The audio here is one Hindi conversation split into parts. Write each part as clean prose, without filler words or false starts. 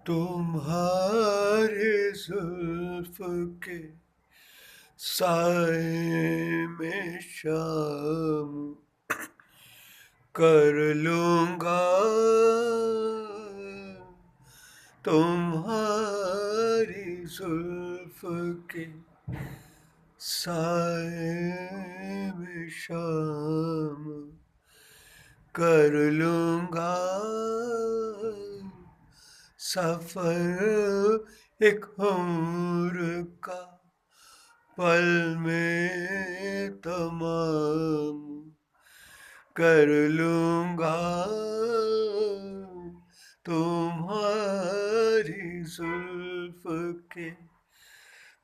तुम्हारे जुल्फ के साए में शाम कर लूंगा, तुम्हारी जुल्फ के साए में शाम कर लूंगा। सफर एक उम्र का पल में तमाम कर लूंगा, तुम्हारी जुल्फ के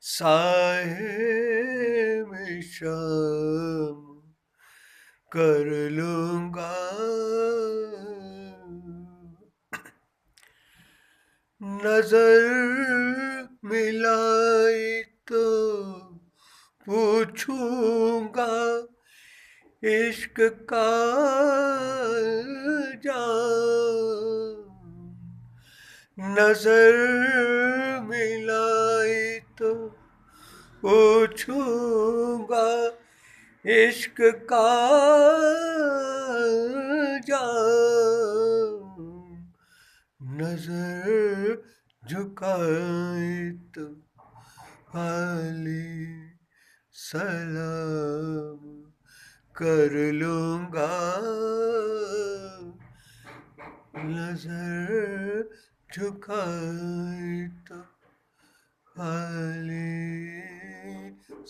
साए में शाम कर लूंगा। नजर मिलाई तो पूछूंगा इश्क का जाम। नजर मिलाई तो पूछूंगा इश्क का जाम। नजर झुकाए तो खाली सलाम कर लूंगा। नजर झुकाए तो खाली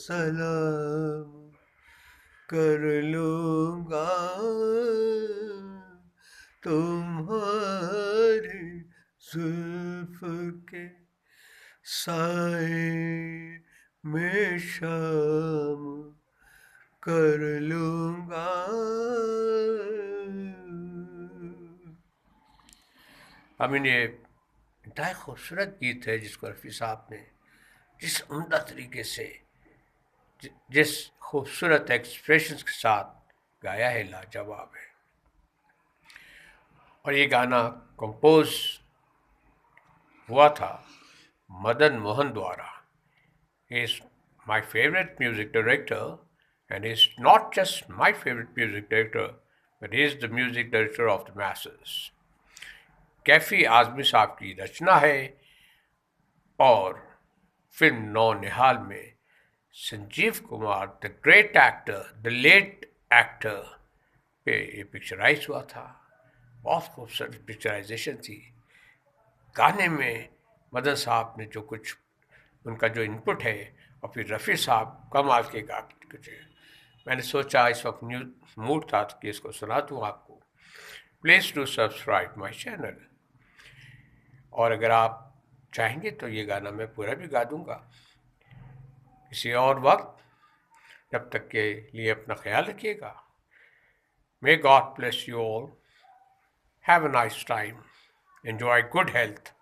सलाम कर लूंगा, तुम्हारी जुल्फ के साए में शाम कर लूंगा। अमीन, ये इंतहाई खूबसूरत गीत है जिसको रफ़ी साहब ने जिस उम्दा तरीके से जिस खूबसूरत एक्सप्रेशंस के साथ गाया है, लाजवाब है। और ये गाना कंपोज हुआ था मदन मोहन द्वारा। He is my favorite music director, and he is not just my favorite music director, but he is the music director of the masses. Kaifi Azmi साहब की रचना है और फिल्म नौ निहाल में Sanjeev Kumar, the great actor, the late actor, पे ये पिक्चराइज हुआ था। बहुत खूबसूरत पिक्चराइजेशन थी। गाने में मदन साहब ने जो कुछ उनका जो इनपुट है, और फिर रफ़ी साहब कमाल के गा कुछ है। मैंने सोचा इस वक्त मूड था कि इसको सुना दूँ आपको। Please do subscribe my channel. और अगर आप चाहेंगे तो ये गाना मैं पूरा भी गा दूँगा किसी और वक्त। तब तक के लिए अपना ख्याल रखिएगा। May God bless you all. Have a nice time. Enjoy good health.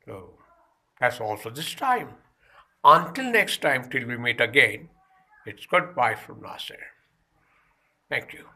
So that's all for this time. Until next time, till we meet again, it's goodbye from Nasir. Thank you.